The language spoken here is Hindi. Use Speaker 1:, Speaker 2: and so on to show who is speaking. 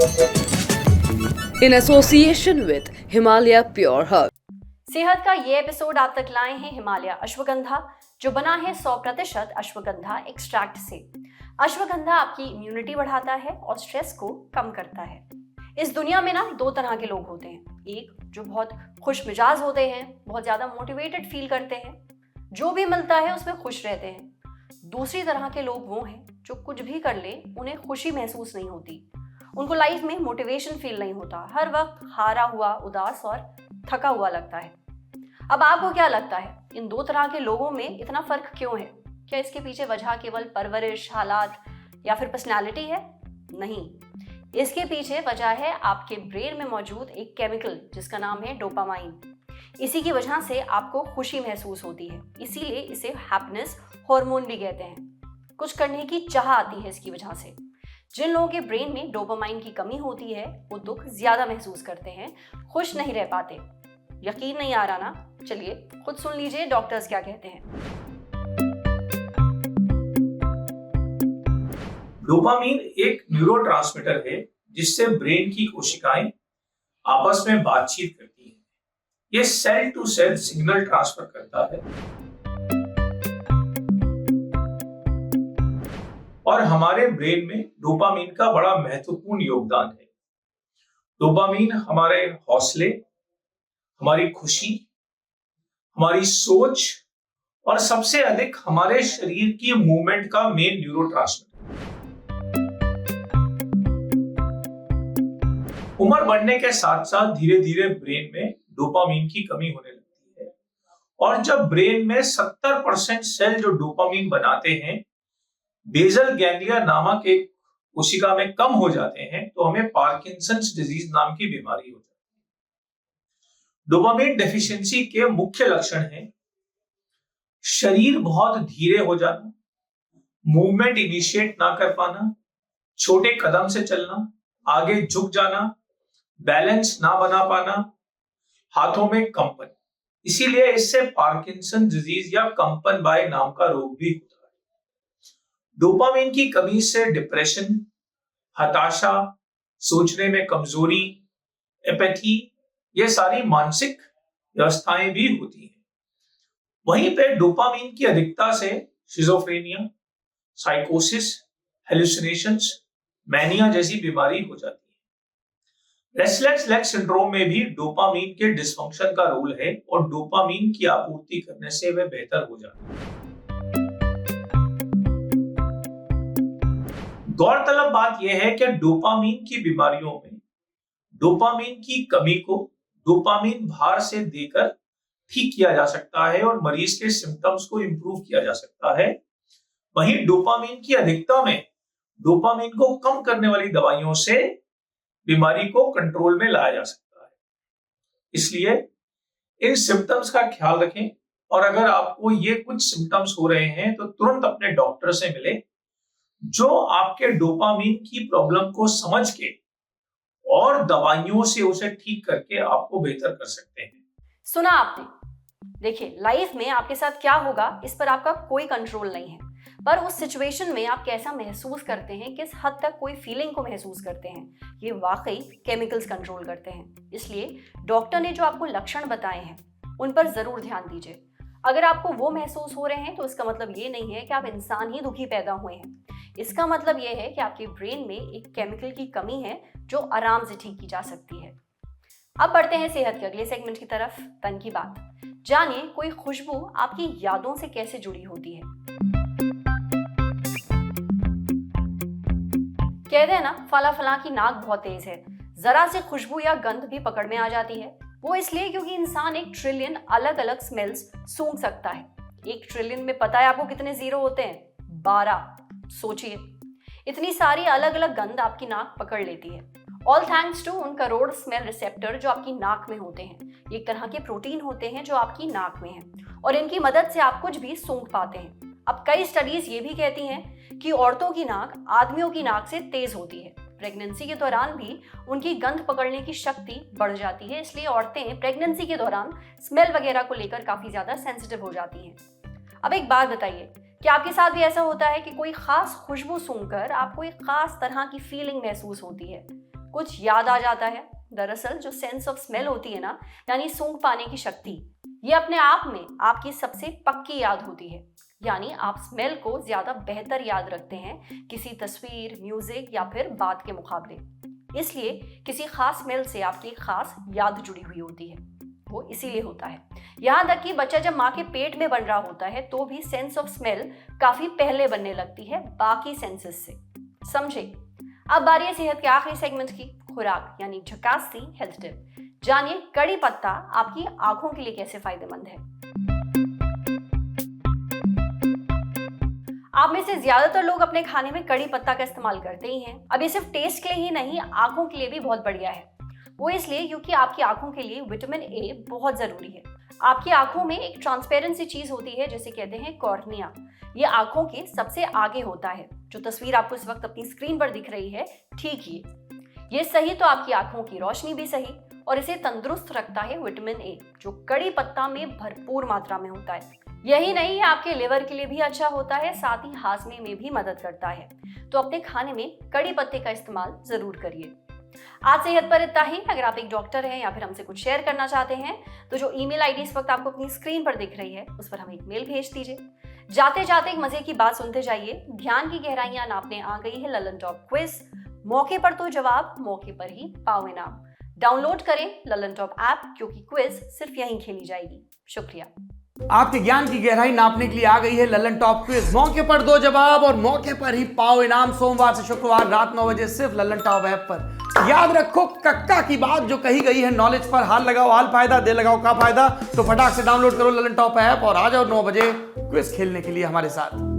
Speaker 1: in association with Himalaya Pure Herbs.
Speaker 2: सेहत का ये एपिसोड आप तक लाए हैं हिमालय अश्वगंधा, जो बना है 100% अश्वगंधा एक्सट्रैक्ट से। अश्वगंधा आपकी इम्यूनिटी बढ़ाता है और स्ट्रेस को कम करता है। इस दुनिया में ना दो तरह के लोग होते हैं, एक जो बहुत खुश मिजाज होते हैं, बहुत ज्यादा मोटिवेटेड फील करते हैं, जो भी मिलता है उसमें खुश रहते हैं। दूसरी तरह के लोग वो हैं जो कुछ भी कर ले उन्हें खुशी महसूस नहीं होती, उनको लाइफ में मोटिवेशन फील नहीं होता, हर वक्त हारा हुआ, उदास और थका हुआ लगता है। अब आपको क्या लगता है, इन दो तरह के लोगों में इतना फर्क क्यों है? क्या इसके पीछे वजह केवल परवरिश, हालात या फिर पर्सनालिटी है? नहीं, इसके पीछे वजह है आपके ब्रेन में मौजूद एक केमिकल जिसका नाम है डोपामाइन। इसी की वजह से आपको खुशी महसूस होती है, इसीलिए इसे हैप्पीनेस हार्मोन भी कहते हैं। कुछ करने की चाह आती है इसकी वजह से। जिन लोगों के ब्रेन में डोपामाइन की कमी होती है वो दुख ज्यादा महसूस करते हैं, खुश नहीं रह पाते। यकीन नहीं आ रहा ना? चलिए खुद सुन लीजिए डॉक्टर्स क्या कहते हैं।
Speaker 3: डोपामीन एक न्यूरोट्रांसमीटर है जिससे ब्रेन की कोशिकाएं आपस में बातचीत करती हैं। यह cell to cell signal transfer करता है और हमारे ब्रेन में डोपामीन का बड़ा महत्वपूर्ण योगदान है। डोपामीन हमारे हौसले, हमारी खुशी, हमारी सोच और सबसे अधिक हमारे शरीर की मूवमेंट का मेन न्यूरोट्रांसमीटर। उम्र बढ़ने के साथ साथ धीरे धीरे ब्रेन में डोपामीन की कमी होने लगती है और जब ब्रेन में 70% सेल जो डोपामीन बनाते हैं बेसल गैंग्लिया नामक एक कोशिका में कम हो जाते हैं तो हमें पार्किंसंस डिजीज नाम की बीमारी हो जाती है। डोपामीन डेफिशिएंसी के मुख्य लक्षण हैं शरीर बहुत धीरे हो जाना, मूवमेंट इनिशिएट ना कर पाना, छोटे कदम से चलना, आगे झुक जाना, बैलेंस ना बना पाना, हाथों में कंपन। इसीलिए इससे पार्किंसन डिजीज या कंपन बाय नाम का रोग भी होता है। डोपामीन की कमी से डिप्रेशन, हताशा, सोचने में कमजोरी, एपैथी, ये सारी मानसिक व्यवस्थाएं भी होती हैं। वहीं पे डोपामीन की अधिकता से शिजोफ्रेनिया, साइकोसिस, हेलुसिनेशंस, मैनिया जैसी बीमारी हो जाती है। रेस्टलेस लेग सिंड्रोम में भी डोपामीन के डिसफंक्शन का रोल है और डोपामीन की आपूर्ति करने से वे बेहतर हो जाते हैं। गौरतलब बात यह है कि डोपामीन की बीमारियों में डोपामीन की कमी को डोपामीन भार से देकर ठीक किया जा सकता है और मरीज के सिम्टम्स को इंप्रूव किया जा सकता है। वहीं डोपामीन की अधिकता में डोपामीन को कम करने वाली दवाइयों से बीमारी को कंट्रोल में लाया जा सकता है। इसलिए इन सिम्टम्स का ख्याल रखें और अगर आपको ये कुछ सिम्टम्स हो रहे हैं तो तुरंत अपने डॉक्टर से मिले जो आपके डोपामीन की प्रॉब्लम को समझ के और दवाइयों से उसे ठीक करके आपको बेहतर कर सकते हैं।
Speaker 2: सुना आपने? देखिए, लाइफ में आपके साथ क्या होगा इस पर आपका कोई कंट्रोल नहीं है, पर उस सिचुएशन में आप कैसा महसूस करते हैं, किस हद तक कोई फीलिंग को महसूस करते हैं, ये वाकई केमिकल्स कंट्रोल करते हैं। इसलिए डॉक्टर ने जो आपको लक्षण बताए हैं उन पर जरूर ध्यान दीजिए। अगर आपको वो महसूस हो रहे हैं तो इसका मतलब ये नहीं है कि आप इंसान ही दुखी पैदा हुए हैं। इसका मतलब यह है कि आपके ब्रेन में एक केमिकल की कमी है जो आराम से ठीक की जा सकती है। अब बढ़ते हैं सेहत के अगले सेगमेंट की तरफ, तन की बात। जानिए कोई खुशबू आपकी यादों से कैसे जुड़ी होती है। कहते हैं ना, फला फला की नाक बहुत तेज है, जरा से खुशबू या गंध भी पकड़ में आ जाती है। वो इसलिए क्योंकि इंसान 1 ट्रिलियन अलग अलग स्मेल्स सूंघ सकता है। 1 ट्रिलियन में पता है आपको कितने जीरो होते हैं? 12। सोचिए, इतनी सारी अलग अलग गंध आपकी नाक पकड़ लेती है। ऑल थैंक्स टू उन करोड़ स्मेल रिसेप्टर जो आपकी नाक में होते हैं। ये एक तरह के प्रोटीन होते हैं जो आपकी नाक में हैं और इनकी मदद से आप कुछ भी सूंघ पाते हैं। अब कई स्टडीज ये भी कहती हैं कि औरतों की नाक आदमियों की नाक से तेज होती है। प्रेगनेंसी के दौरान भी उनकी गंध पकड़ने की शक्ति बढ़ जाती है, इसलिए औरतें प्रेगनेंसी के दौरान स्मेल वगैरह को लेकर काफी ज्यादा सेंसिटिव हो जाती हैं। अब एक बात बताइए, क्या आपके साथ भी ऐसा होता है कि कोई खास खुशबू सूंघकर आपको एक खास तरह की फीलिंग महसूस होती है? कुछ याद आ जाता है। दरअसल जो सेंस ऑफ स्मेल होती है ना, यानी सूंघ पाने की शक्ति, ये अपने आप में आपकी सबसे पक्की याद होती है। यानी आप स्मेल को ज्यादा बेहतर याद रखते हैं किसी तस्वीर, म्यूजिक या फिर बात के मुकाबले। इसलिए किसी खास स्मेल से आपकी एक खास याद जुड़ी हुई होती है। वो इसीलिए होता है। यहाँ तक कि बच्चा जब माँ के पेट में बन रहा होता है तो भी सेंस ऑफ स्मेल काफी पहले बनने लगती है बाकी सेंसेस से। समझे? अब बारी है सेहत के आखिरी सेगमेंट की, खुराक यानी झकास सी हेल्थ टिप। जानिए कड़ी पत्ता आपकी आंखों के लिए कैसे फायदेमंद है। आप में से ज्यादातर लोग अपने खाने में कड़ी पत्ता का इस्तेमाल करते ही हैं। अब ये सिर्फ टेस्ट के लिए ही नहीं, आंखों के लिए भी बहुत बढ़िया है। वो इसलिए क्योंकि आपकी आंखों के लिए विटामिन ए बहुत जरूरी है। आपकी आंखों में एक ट्रांसपेरेंट सी चीज होती है जिसे कहते हैं कॉर्निया। ये आंखों के सबसे आगे होता है। जो तस्वीर आपको इस वक्त अपनी स्क्रीन पर दिख रही है, ठीक ये सही तो आपकी आंखों की रोशनी भी सही, और इसे तंदुरुस्त रखता है विटामिन ए, जो कड़ी पत्ता में भरपूर मात्रा में होता है। यही नहीं, ये आपके लिवर के लिए भी अच्छा होता है, साथ ही हाजमे में भी मदद करता है। तो अपने खाने में कड़ी पत्ते का इस्तेमाल जरूर करिए। आज सेहत पर इतना ही। अगर आप एक डॉक्टर हैं या फिर हमसे कुछ शेयर करना चाहते हैं तो जो ईमेल आईडी इस वक्त आपको अपनी स्क्रीन पर दिख रही है उस पर हमें एक मेल भेज दीजिए। जाते जाते एक मजे की बात सुनते जाइए। ध्यान की गहराइयां नापने आ गई है ललन टॉप क्विज। मौके पर तो जवाब, मौके पर ही पाओ इनाम। डाउनलोड करें ललन टॉप ऐप, क्योंकि क्विज सिर्फ यहीं खेली जाएगी। शुक्रिया।
Speaker 4: आपके ज्ञान की गहराई नापने के लिए आ गई है ललन टॉप क्विज। मौके पर दो जवाब और मौके पर ही पाओ इनाम। सोमवार से शुक्रवार रात 9 बजे सिर्फ ललन टॉप ऐप पर। याद रखो कक्का की बात जो कही गई है नॉलेज पर हाल लगाओ हाल फायदा, दे लगाओ का फायदा। तो फटाक से डाउनलोड करो ललन टॉप ऐप और आ जाओ 9 बजे क्विज खेलने के लिए हमारे साथ।